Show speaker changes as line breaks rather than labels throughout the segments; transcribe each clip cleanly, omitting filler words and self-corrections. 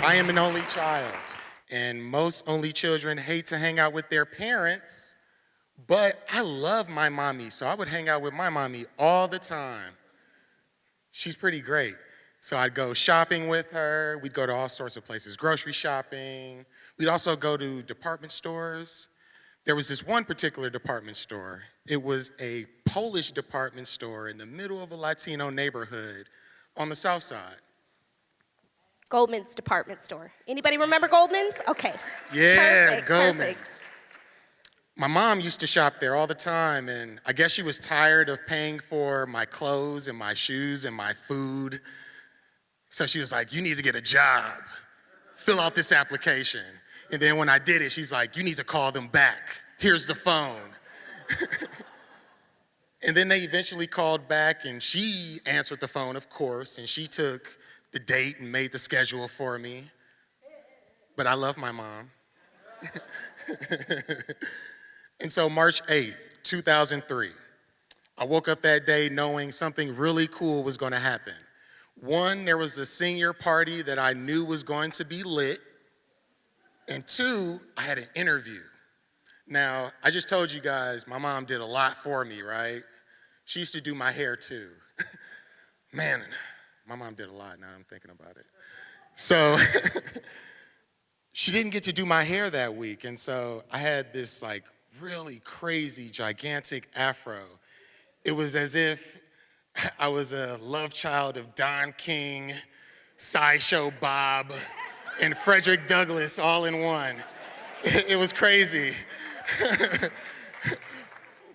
I am an only child, and most only children hate to hang out with their parents, but I love my mommy, so I would hang out with my mommy all the time. She's pretty great. So I'd go shopping with her. We'd go to all sorts of places, grocery shopping. We'd also go to department stores. There was this one particular department store. It was a Polish department store in the middle of a Latino neighborhood on the south side.
Goldman's department store. Anybody remember Goldman's? Okay.
Yeah,
Perfect,
Goldman's.
perfect.
My mom used to shop there all the time, and I guess she was tired of paying for my clothes and my shoes and my food. So she was like, you need to get a job. Fill out this application. And then when I did it, she's like, you need to call them back. Here's the phone. And then they eventually called back, and she answered the phone, of course, and she took the date and made the schedule for me. But I love my mom. And so March 8th, 2003, I woke up that day knowing something really cool was going to happen. One, there was a senior party that I knew was going to be lit. And two, I had an interview. Now, I just told you guys my mom did a lot for me, right? She used to do my hair too. Man, my mom did a lot now that I'm thinking about it. So she didn't get to do my hair that week. And so I had this like really crazy, gigantic afro. It was as if I was a love child of Don King, Sideshow Bob, and Frederick Douglass all in one. It was crazy.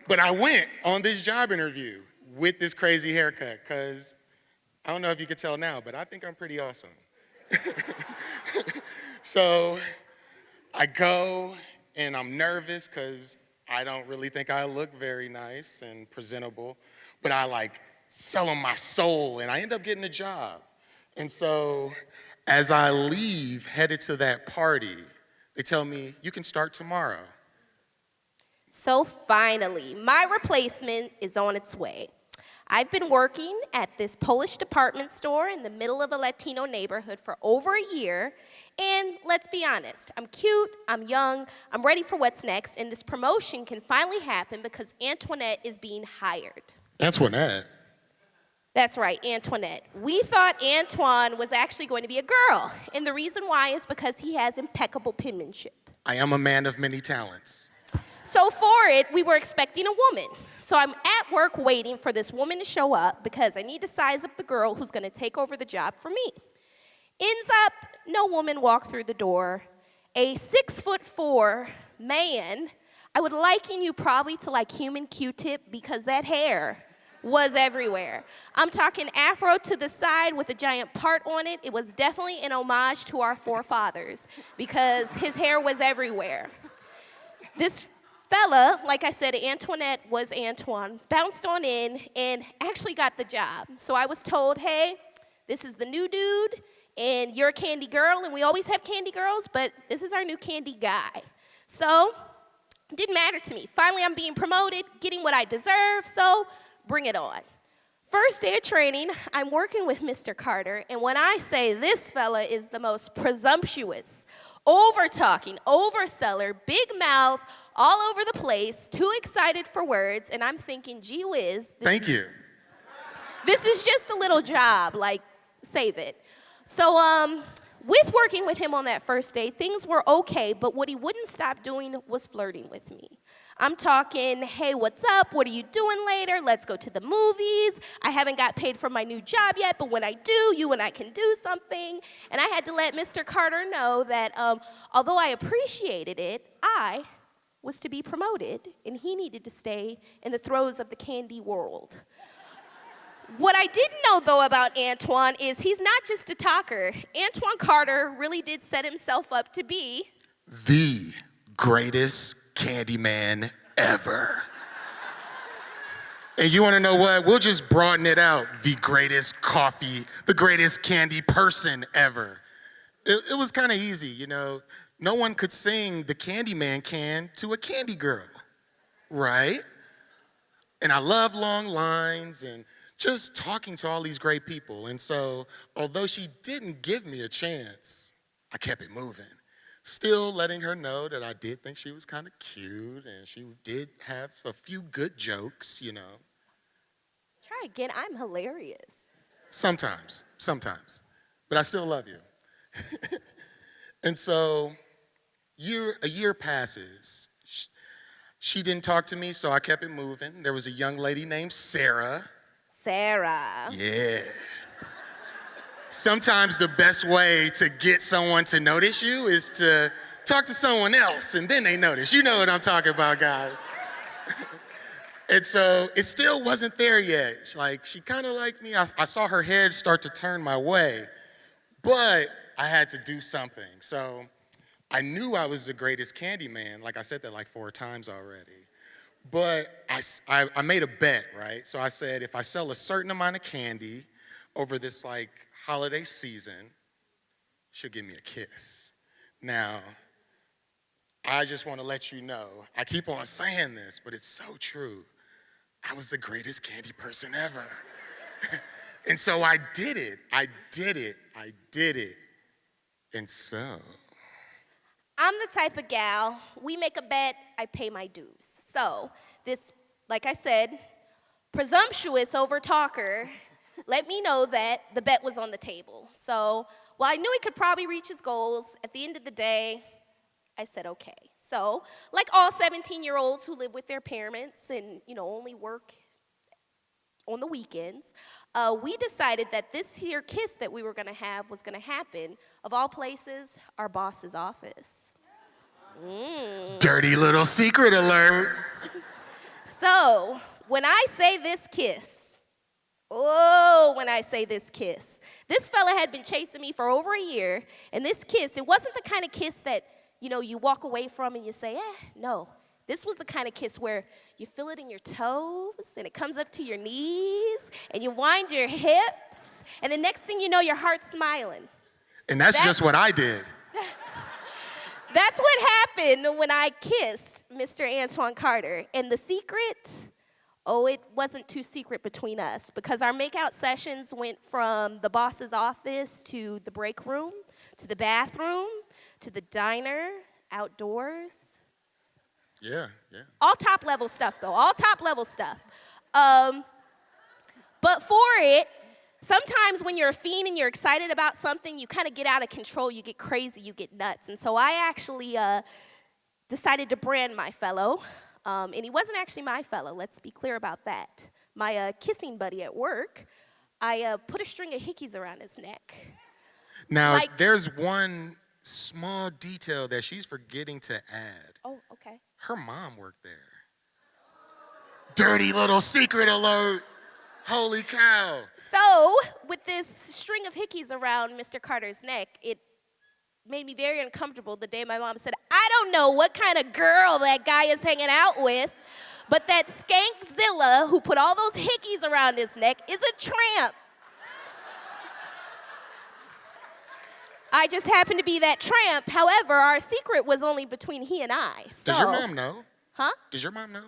But I went on this job interview with this crazy haircut, because I don't know if you could tell now, but I think I'm pretty awesome. So I go, and I'm nervous because I don't really think I look very nice and presentable, but I like sell them my soul, and I end up getting a job. And so as I leave, headed to that party, they tell me, you can start tomorrow.
So finally, my replacement is on its way. I've been working at this Polish department store in the middle of a Latino neighborhood for over a year, and let's be honest, I'm cute, I'm young, I'm ready for what's next, and this promotion can finally happen because Antoinette is being hired.
Antoinette?
That's right, Antoinette. We thought Antoine was actually going to be a girl, and the reason why is because he has impeccable penmanship.
I am a man of many talents.
So for it, we were expecting a woman. So I'm at work waiting for this woman to show up because I need to size up the girl who's going to take over the job for me. Ends up, no woman walked through the door. A 6'4" man. I would liken you probably to like human Q-tip because that hair was everywhere. I'm talking afro to the side with a giant part on it. It was definitely an homage to our forefathers because his hair was everywhere. This fella, like I said, Antoinette was Antoine, bounced on in and actually got the job. So I was told, hey, this is the new dude, and you're a candy girl, and we always have candy girls, but this is our new candy guy. So it didn't matter to me. Finally, I'm being promoted, getting what I deserve, so bring it on. First day of training, I'm working with Mr. Carter, and when I say this fella is the most presumptuous, over-talking, overseller, big mouth, all over the place, too excited for words, and I'm thinking, gee whiz.
Thank you.
This is just a little job, like, save it. So with working with him on that first day, things were okay, but what he wouldn't stop doing was flirting with me. I'm talking, hey, what's up? What are you doing later? Let's go to the movies. I haven't got paid for my new job yet, but when I do, you and I can do something. And I had to let Mr. Carter know that although I appreciated it, I was to be promoted, and he needed to stay in the throes of the candy world. What I didn't know, though, about Antoine is he's not just a talker. Antoine Carter really did set himself up to be
the greatest Candyman ever. And you want to know what? We'll just broaden it out. The greatest candy person ever. It was kind of easy, you know. No one could sing the Candyman can to a candy girl, right? And I love long lines and just talking to all these great people. And so, although she didn't give me a chance, I kept it moving. Still letting her know that I did think she was kind of cute and she did have a few good jokes, you know.
Try again. I'm hilarious.
Sometimes. But I still love you. And so, a year passes. She didn't talk to me, so I kept it moving. There was a young lady named Sarah.
Sarah.
Yeah. Sometimes the best way to get someone to notice you is to talk to someone else, and then they notice. You know what I'm talking about, guys. And so it still wasn't there yet. Like, she kind of liked me. I saw her head start to turn my way, but I had to do something. So I knew I was the greatest candy man. Like, I said that like 4 times already. But I made a bet, right? So I said, if I sell a certain amount of candy over this like holiday season, she'll give me a kiss. Now, I just want to let you know, I keep on saying this, but it's so true. I was the greatest candy person ever. And so I did it. And so.
I'm the type of gal, we make a bet, I pay my dues. So, this, like I said, presumptuous over talker let me know that the bet was on the table. So, while I knew he could probably reach his goals, at the end of the day, I said okay. So, like all 17-year-olds who live with their parents and, only work on the weekends, we decided that this here kiss that we were gonna have was gonna happen, of all places, our boss's office.
Dirty little secret alert.
So, when I say this kiss, this fella had been chasing me for over a year, and this kiss, it wasn't the kind of kiss that, you walk away from and you say, no. This was the kind of kiss where you feel it in your toes, and it comes up to your knees, and you wind your hips, and the next thing you know, your heart's smiling.
And that's just what I did.
That's what happened when I kissed Mr. Antoine Carter. And the secret, it wasn't too secret between us, because our makeout sessions went from the boss's office to the break room, to the bathroom, to the diner, outdoors.
Yeah.
All top level stuff, though. All top level stuff. But for it, sometimes when you're a fiend and you're excited about something, you kind of get out of control. You get crazy. You get nuts. And so I actually decided to brand my fellow. And he wasn't actually my fellow. Let's be clear about that. My kissing buddy at work, I put a string of hickeys around his neck.
Now, there's one small detail that she's forgetting to add.
Oh, okay.
Her mom worked there. Dirty little secret alert. Holy cow.
So, with this string of hickeys around Mr. Carter's neck, it made me very uncomfortable the day my mom said, I don't know what kind of girl that guy is hanging out with, but that skankzilla who put all those hickeys around his neck is a tramp. I just happened to be that tramp. However, our secret was only between he and I. So,
does your mom know?
Huh?
Does your mom know?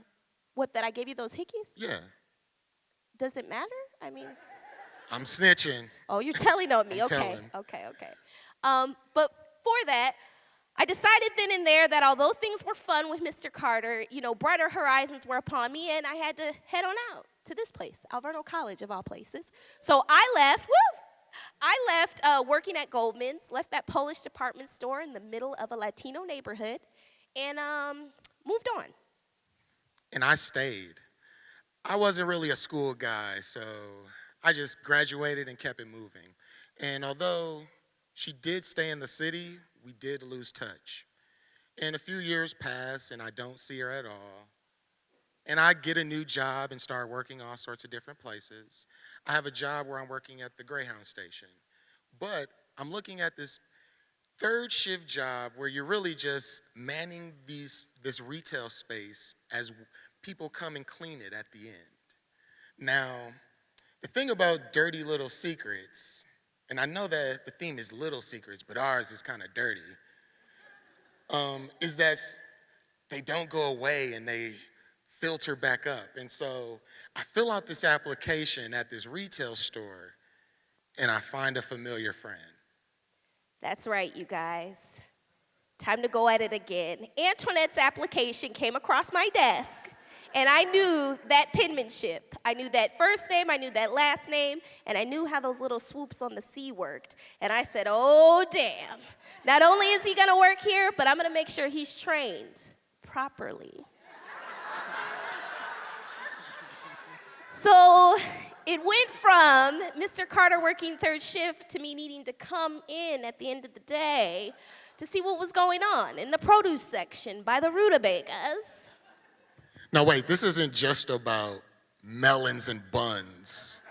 What, that I gave you those hickeys?
Yeah.
Does it matter? I mean...
I'm snitching.
Oh, you're telling on me.
I'm
Okay.
telling.
Okay. But for that, I decided then and there that although things were fun with Mr. Carter, brighter horizons were upon me, and I had to head on out to this place, Alverno College of all places. So I left, working at Goldman's, left that Polish department store in the middle of a Latino neighborhood, and moved on.
And I stayed. I wasn't really a school guy, so I just graduated and kept it moving. And although she did stay in the city, we did lose touch. And a few years pass, and I don't see her at all. And I get a new job and start working all sorts of different places. I have a job where I'm working at the Greyhound station. But I'm looking at this third shift job where you're really just manning this retail space as people come and clean it at the end. Now, the thing about dirty little secrets, and I know that the theme is little secrets, but ours is kind of dirty, is that they don't go away and they filter back up. And so I fill out this application at this retail store, and I find a familiar friend.
That's right, you guys. Time to go at it again. Antoinette's application came across my desk, and I knew that penmanship. I knew that first name, I knew that last name, and I knew how those little swoops on the C worked. And I said, oh, damn. Not only is he gonna work here, but I'm gonna make sure he's trained properly. So it went from Mr. Carter working third shift to me needing to come in at the end of the day to see what was going on in the produce section by the rutabagas.
Now wait, this isn't just about melons and buns.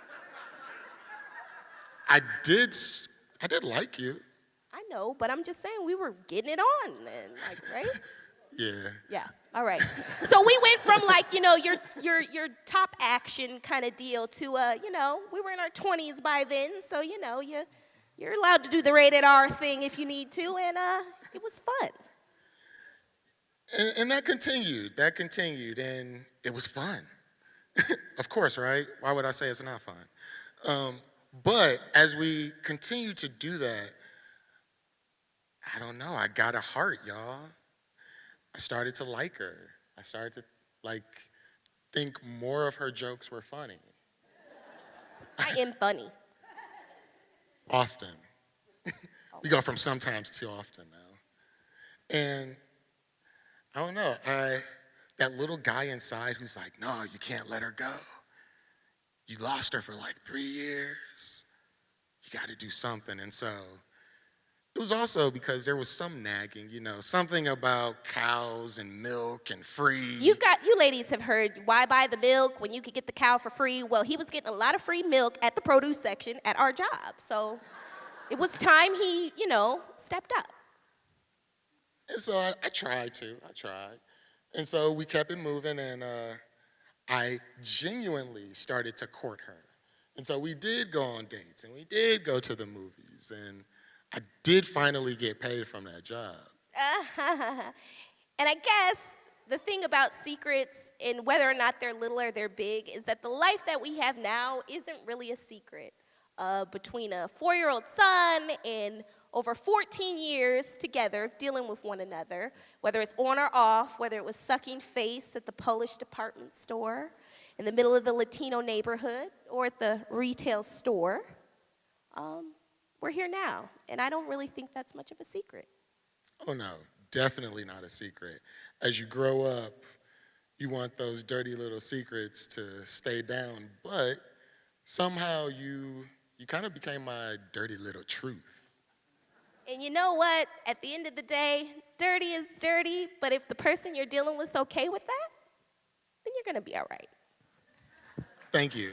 I did like you.
I know, but I'm just saying we were getting it on then, like, right?
Yeah.
Yeah, all right. So we went from like, your top action kind of deal to, we were in our 20s by then, so, you're allowed to do the rated R thing if you need to, and it was fun.
And that continued, and it was fun. Of course, right? Why would I say it's not fun? But as we continued to do that, I don't know, I got a heart, y'all. I started to like her. I started to, think more of her jokes were funny.
I am funny.
Often. We go from sometimes to often now. And I don't know, that little guy inside who's like, no, you can't let her go. You lost her for 3 years. You got to do something. And so it was also because there was some nagging, something about cows and milk and free.
You ladies have heard, why buy the milk when you could get the cow for free? Well, he was getting a lot of free milk at the produce section at our job. So it was time he, stepped up.
And so I tried. And so we kept it moving, and I genuinely started to court her. And so we did go on dates, and we did go to the movies, and I did finally get paid from that job.
And I guess the thing about secrets and whether or not they're little or they're big is that the life that we have now isn't really a secret. Between a 4-year-old son and over 14 years together dealing with one another, whether it's on or off, whether it was sucking face at the Polish department store, in the middle of the Latino neighborhood, or at the retail store, we're here now, and I don't really think that's much of a secret.
Oh no, definitely not a secret. As you grow up, you want those dirty little secrets to stay down, but somehow you kind of became my dirty little truth.
And you know what? At the end of the day, dirty is dirty, but if the person you're dealing with is okay with that, then you're gonna be all right.
Thank you.